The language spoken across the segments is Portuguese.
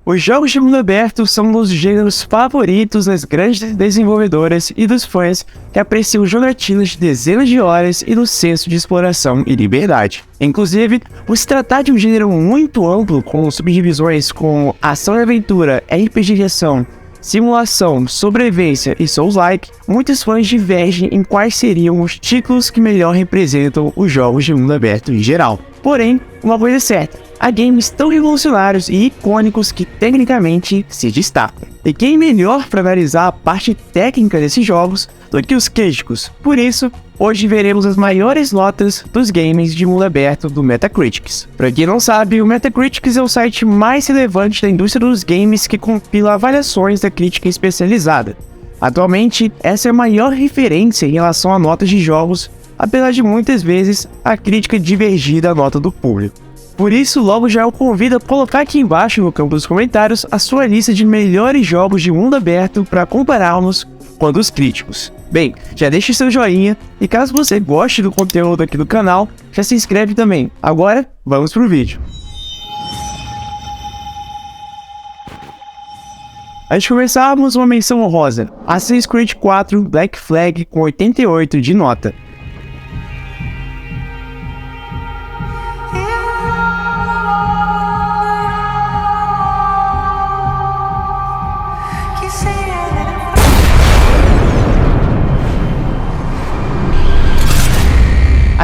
Os jogos de mundo aberto são um dos gêneros favoritos das grandes desenvolvedoras e dos fãs que apreciam jogatinas de dezenas de horas e do senso de exploração e liberdade. Inclusive, por se tratar de um gênero muito amplo, com subdivisões como ação e aventura, RPG de ação, simulação, sobrevivência e Souls-like, muitos fãs divergem em quais seriam os títulos que melhor representam os jogos de mundo aberto em geral. Porém, uma coisa é certa, há games tão revolucionários e icônicos que tecnicamente se destacam. E quem melhor para analisar a parte técnica desses jogos do que os críticos? Por isso, hoje veremos as maiores notas dos games de mundo aberto do Metacritic. Para quem não sabe, o Metacritic é o site mais relevante da indústria dos games que compila avaliações da crítica especializada. Atualmente, essa é a maior referência em relação a notas de jogos, apesar de muitas vezes a crítica divergir da nota do público. Por isso, logo já eu convido a colocar aqui embaixo no campo dos comentários a sua lista de melhores jogos de mundo aberto para compararmos com a dos críticos. Bem, já deixe seu joinha e caso você goste do conteúdo aqui do canal, já se inscreve também. Agora, vamos pro vídeo. Antes de começarmos, uma menção honrosa: Assassin's Creed 4 Black Flag com 88 de nota.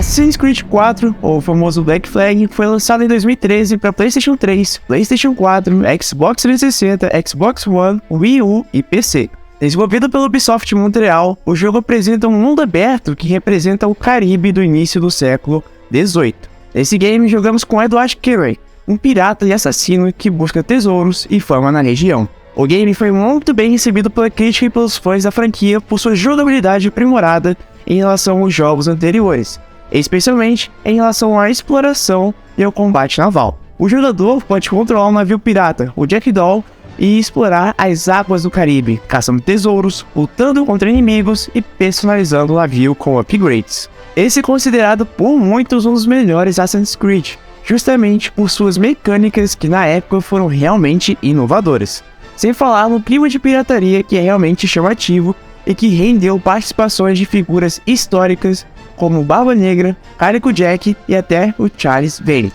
Assassin's Creed 4, ou famoso Black Flag, foi lançado em 2013 para PlayStation 3, PlayStation 4, Xbox 360, Xbox One, Wii U e PC. Desenvolvido pela Ubisoft Montreal, o jogo apresenta um mundo aberto que representa o Caribe do início do século XVIII. Nesse game, jogamos com Edward Kenway, um pirata e assassino que busca tesouros e fama na região. O game foi muito bem recebido pela crítica e pelos fãs da franquia por sua jogabilidade aprimorada em relação aos jogos anteriores, especialmente em relação à exploração e ao combate naval. O jogador pode controlar um navio pirata, o Jackdaw, e explorar as águas do Caribe, caçando tesouros, lutando contra inimigos e personalizando o navio com upgrades. Esse é considerado por muitos um dos melhores Assassin's Creed, justamente por suas mecânicas que na época foram realmente inovadoras. Sem falar no clima de pirataria que é realmente chamativo e que rendeu participações de figuras históricas como Barba Negra, Calico Jack e até o Charles Vane.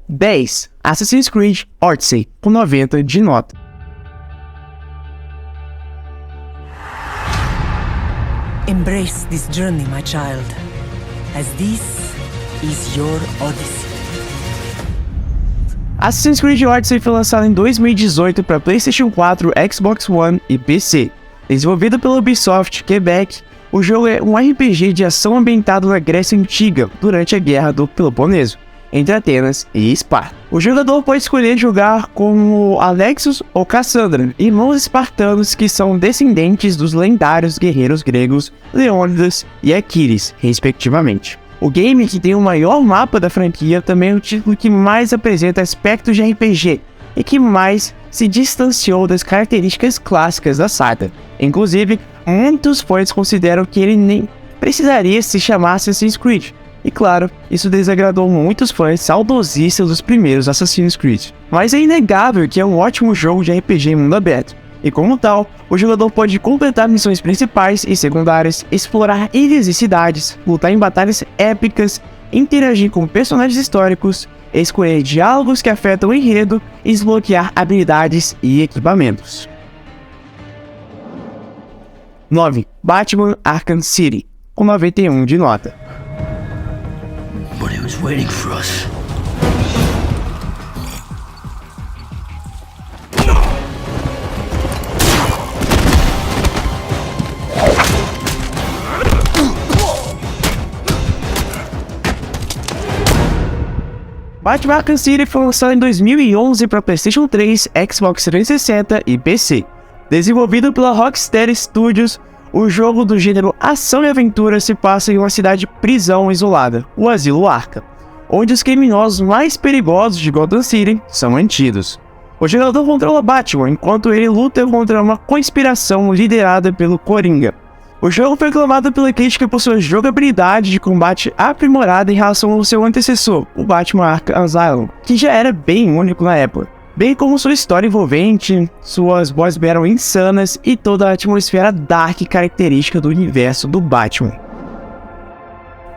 10. Assassin's Creed Odyssey, com 90 de nota. Embrace this journey, my child, as this is your Odyssey. Assassin's Creed Odyssey foi lançado em 2018 para PlayStation 4, Xbox One e PC. Desenvolvido pela Ubisoft Quebec, o jogo é um RPG de ação ambientado na Grécia Antiga, durante a Guerra do Peloponeso, entre Atenas e Esparta. O jogador pode escolher jogar como Alexios ou Cassandra, irmãos espartanos que são descendentes dos lendários guerreiros gregos Leônidas e Aquiles, respectivamente. O game, que tem o maior mapa da franquia, também é o título que mais apresenta aspectos de RPG e que mais se distanciou das características clássicas da saga. Inclusive, muitos fãs consideram que ele nem precisaria se chamar Assassin's Creed. E claro, isso desagradou muitos fãs saudosistas dos primeiros Assassin's Creed. Mas é inegável que é um ótimo jogo de RPG em mundo aberto. E como tal, o jogador pode completar missões principais e secundárias, explorar ilhas e cidades, lutar em batalhas épicas, interagir com personagens históricos, escolher diálogos que afetam o enredo e desbloquear habilidades e equipamentos. 9. Batman Arkham City, com 91 de nota. But he was waiting for us. Batman Arkham City foi lançado em 2011 para PlayStation 3, Xbox 360 e PC. Desenvolvido pela Rockstar Studios, o jogo do gênero ação e aventura se passa em uma cidade prisão isolada, o Asilo Arkham, onde os criminosos mais perigosos de Gotham City são mantidos. O jogador controla Batman enquanto ele luta contra uma conspiração liderada pelo Coringa. O jogo foi aclamado pela crítica por sua jogabilidade de combate aprimorada em relação ao seu antecessor, o Batman Arkham Asylum, que já era bem único na época, bem como sua história envolvente, suas boss battle insanas e toda a atmosfera dark característica do universo do Batman.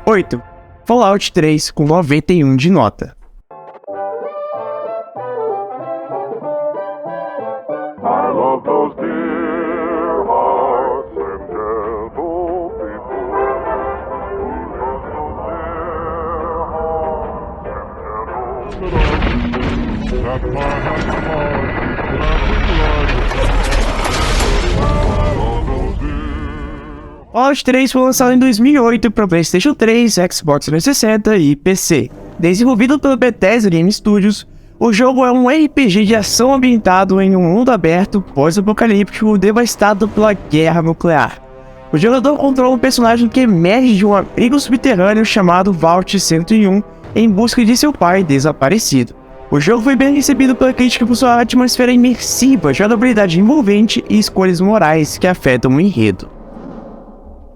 8. Fallout 3 com 91 de nota. I love those dear hearts and gentle people who live those dear hearts and gentle. That my happy heart I love those dear. Fallout 3 foi lançado em 2008 para PlayStation 3, Xbox 360 e PC. Desenvolvido pela Bethesda Game Studios, o jogo é um RPG de ação ambientado em um mundo aberto pós-apocalíptico devastado pela guerra nuclear. O jogador controla um personagem que emerge de um abrigo subterrâneo chamado Vault 101 em busca de seu pai desaparecido. O jogo foi bem recebido pela crítica por sua atmosfera imersiva, jogabilidade envolvente e escolhas morais que afetam o enredo.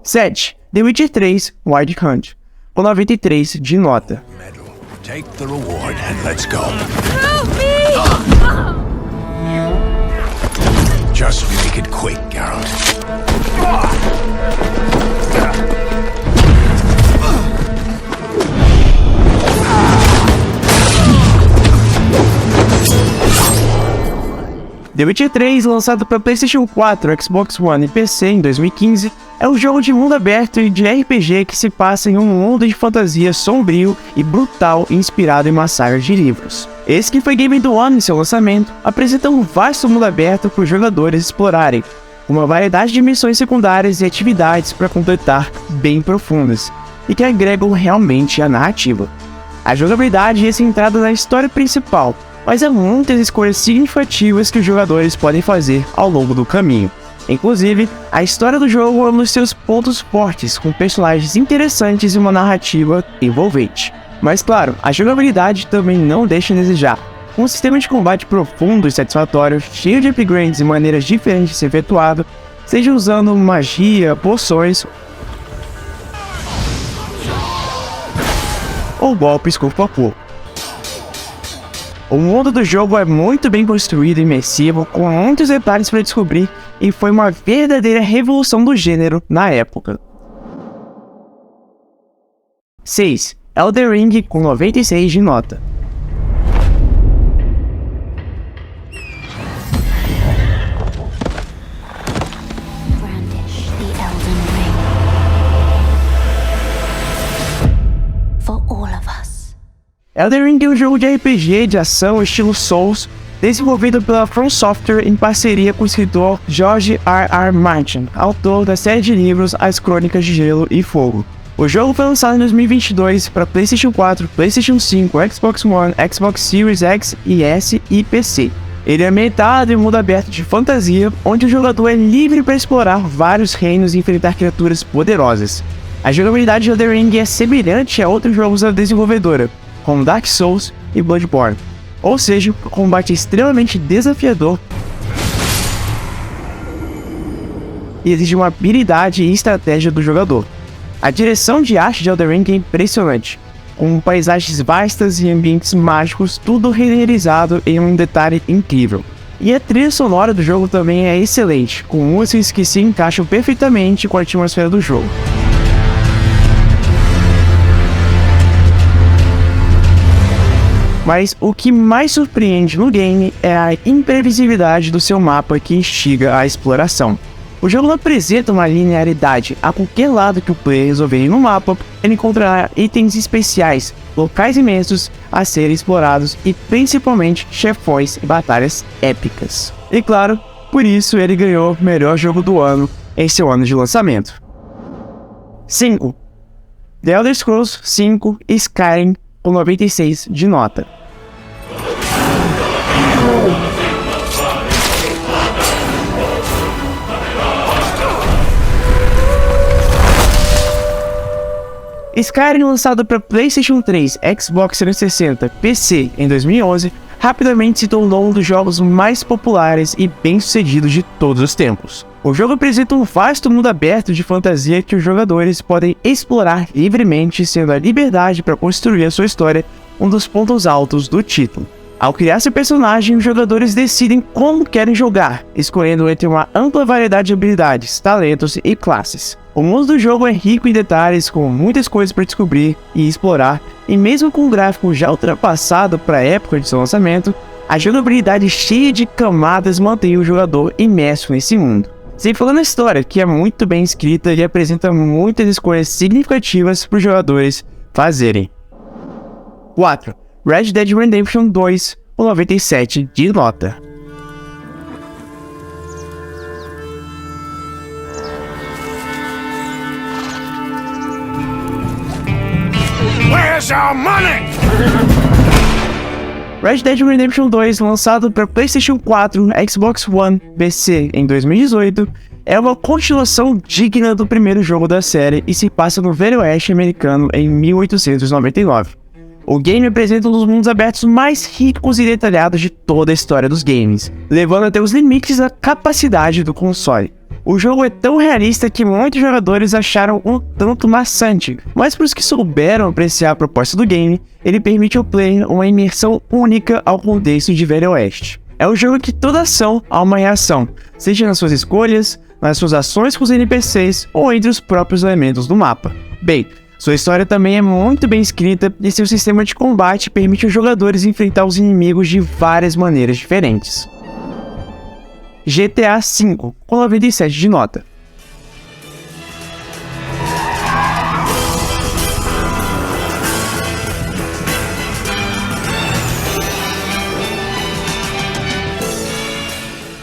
7. The Witcher 3 Wild Hunt, com 93 de nota. Take the reward and let's go. Help me! Just make it quick, Geralt. The Witcher 3, lançado para PlayStation 4, Xbox One e PC em 2015, é um jogo de mundo aberto e de RPG que se passa em um mundo de fantasia sombrio e brutal inspirado em uma saga de livros. Esse que foi Game do Ano em seu lançamento, apresenta um vasto mundo aberto para os jogadores explorarem, com uma variedade de missões secundárias e atividades para completar bem profundas, e que agregam realmente a narrativa. A jogabilidade é centrada na história principal, mas há muitas escolhas significativas que os jogadores podem fazer ao longo do caminho. Inclusive, a história do jogo é um dos seus pontos fortes, com personagens interessantes e uma narrativa envolvente. Mas claro, a jogabilidade também não deixa a desejar. Com um sistema de combate profundo e satisfatório, cheio de upgrades e maneiras diferentes de ser efetuado, seja usando magia, poções ou golpes corpo a corpo. O mundo do jogo é muito bem construído e imersivo, com muitos detalhes para descobrir, e foi uma verdadeira revolução do gênero na época. 6. Elden Ring com 96 de nota. Brandish the Elden Ring. For all of us. Elden Ring é um jogo de RPG de ação estilo Souls, desenvolvido pela From Software em parceria com o escritor George R.R. Martin, autor da série de livros As Crônicas de Gelo e Fogo. O jogo foi lançado em 2022 para PlayStation 4, PlayStation 5, Xbox One, Xbox Series X e S e PC. Ele é ambientado em um mundo aberto de fantasia, onde o jogador é livre para explorar vários reinos e enfrentar criaturas poderosas. A jogabilidade de Elden Ring é semelhante a outros jogos da desenvolvedora, como Dark Souls e Bloodborne, ou seja, um combate extremamente desafiador e exige uma habilidade e estratégia do jogador. A direção de arte de Elden Ring é impressionante, com paisagens vastas e ambientes mágicos, tudo renderizado em um detalhe incrível. E a trilha sonora do jogo também é excelente, com músicas que se encaixam perfeitamente com a atmosfera do jogo. Mas o que mais surpreende no game é a imprevisibilidade do seu mapa que instiga a exploração. O jogo não apresenta uma linearidade. A qualquer lado que o player resolver ir no mapa, ele encontrará itens especiais, locais imensos a serem explorados e principalmente chefões e batalhas épicas. E claro, por isso ele ganhou o melhor jogo do ano em seu ano de lançamento. 5. The Elder Scrolls V Skyrim com 96 de nota. Skyrim, lançado para PlayStation 3, Xbox 360, PC em 2011, rapidamente se tornou um dos jogos mais populares e bem-sucedidos de todos os tempos. O jogo apresenta um vasto mundo aberto de fantasia que os jogadores podem explorar livremente, sendo a liberdade para construir a sua história um dos pontos altos do título. Ao criar seu personagem, os jogadores decidem como querem jogar, escolhendo entre uma ampla variedade de habilidades, talentos e classes. O mundo do jogo é rico em detalhes, com muitas coisas para descobrir e explorar, e mesmo com um gráfico já ultrapassado para a época de seu lançamento, a jogabilidade cheia de camadas mantém o jogador imerso nesse mundo. Sem falar na história, que é muito bem escrita e apresenta muitas escolhas significativas para os jogadores fazerem. 4. Red Dead Redemption 2, com 97 de nota. Where's our money? Red Dead Redemption 2, lançado para PlayStation 4, Xbox One, PC em 2018, é uma continuação digna do primeiro jogo da série e se passa no Velho Oeste americano em 1899. O game apresenta um dos mundos abertos mais ricos e detalhados de toda a história dos games, levando até os limites da capacidade do console. O jogo é tão realista que muitos jogadores acharam um tanto maçante, mas para os que souberam apreciar a proposta do game, ele permite ao player uma imersão única ao contexto de Velho Oeste. É um jogo que toda ação há uma reação, seja nas suas escolhas, nas suas ações com os NPCs ou entre os próprios elementos do mapa. Bem, sua história também é muito bem escrita e seu sistema de combate permite aos jogadores enfrentar os inimigos de várias maneiras diferentes. GTA V, com 97 de nota.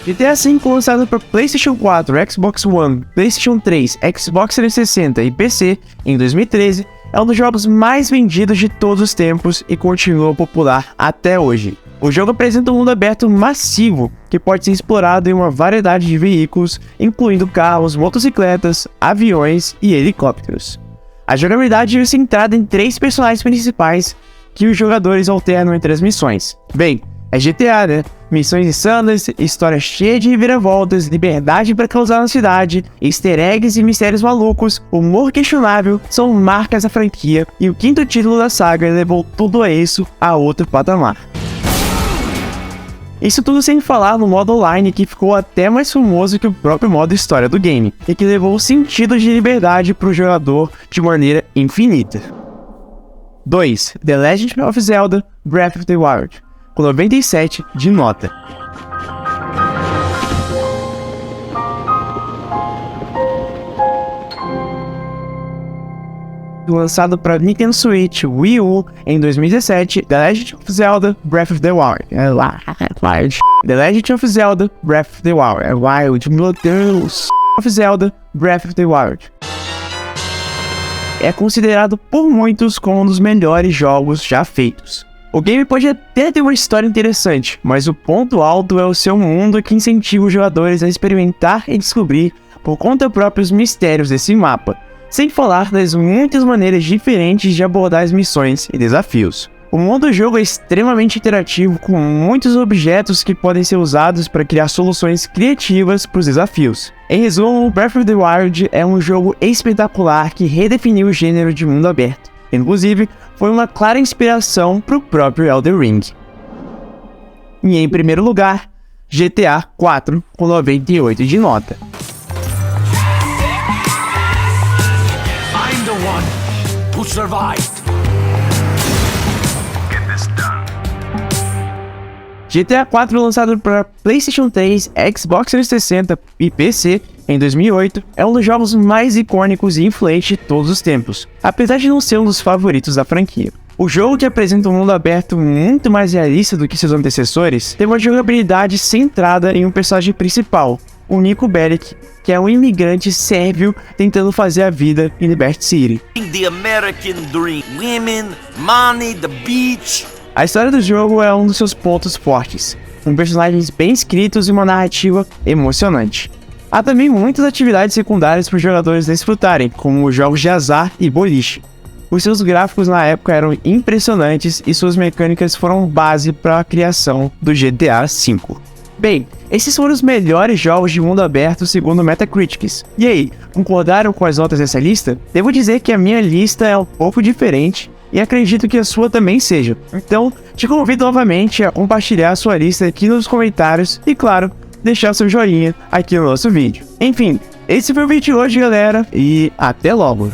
GTA V, lançado para PlayStation 4, Xbox One, PlayStation 3, Xbox 360 e PC em 2013, é um dos jogos mais vendidos de todos os tempos e continua popular até hoje. O jogo apresenta um mundo aberto massivo, que pode ser explorado em uma variedade de veículos, incluindo carros, motocicletas, aviões e helicópteros. A jogabilidade é centrada em 3 personagens principais que os jogadores alternam entre as missões. Bem, é GTA, né? Missões insanas, história cheia de reviravoltas, liberdade para causar na cidade, easter eggs e mistérios malucos, humor questionável são marcas da franquia, e o 5º título da saga levou tudo isso a outro patamar. Isso tudo sem falar no modo online, que ficou até mais famoso que o próprio modo história do game, e que levou o sentido de liberdade para o jogador de maneira infinita. 2. The Legend of Zelda Breath of the Wild, com 97 de nota. Lançado para Nintendo Switch, Wii U em 2017, The Legend of Zelda Breath of the Wild. The Legend of Zelda Breath of the Wild. É Wild, meu Deus. Of Zelda Breath of the Wild. É considerado por muitos como um dos melhores jogos já feitos. O game pode até ter uma história interessante, mas o ponto alto é o seu mundo, que incentiva os jogadores a experimentar e descobrir por conta própria os mistérios desse mapa, sem falar das muitas maneiras diferentes de abordar as missões e desafios. O mundo do jogo é extremamente interativo, com muitos objetos que podem ser usados para criar soluções criativas para os desafios. Em resumo, Breath of the Wild é um jogo espetacular que redefiniu o gênero de mundo aberto. Inclusive, foi uma clara inspiração para o próprio Elden Ring. E em primeiro lugar, GTA 4 com 98 de nota. I'm the one who survived. Get this done. GTA 4, lançado para PlayStation 3, Xbox 360 e PC em 2008, é um dos jogos mais icônicos e influentes de todos os tempos, apesar de não ser um dos favoritos da franquia. O jogo, que apresenta um mundo aberto muito mais realista do que seus antecessores, tem uma jogabilidade centrada em um personagem principal, o Niko Bellic, que é um imigrante sérvio tentando fazer a vida em Liberty City. The American dream. Women, money, the beach. A história do jogo é um dos seus pontos fortes, com personagens bem escritos e uma narrativa emocionante. Há também muitas atividades secundárias para os jogadores desfrutarem, como jogos de azar e boliche. Os seus gráficos na época eram impressionantes e suas mecânicas foram base para a criação do GTA V. Bem, esses foram os melhores jogos de mundo aberto segundo o Metacritic. E aí, concordaram com as notas dessa lista? Devo dizer que a minha lista é um pouco diferente e acredito que a sua também seja. Então, te convido novamente a compartilhar a sua lista aqui nos comentários e, claro, deixar seu joinha aqui no nosso vídeo. Enfim, esse foi o vídeo de hoje, galera, e até logo!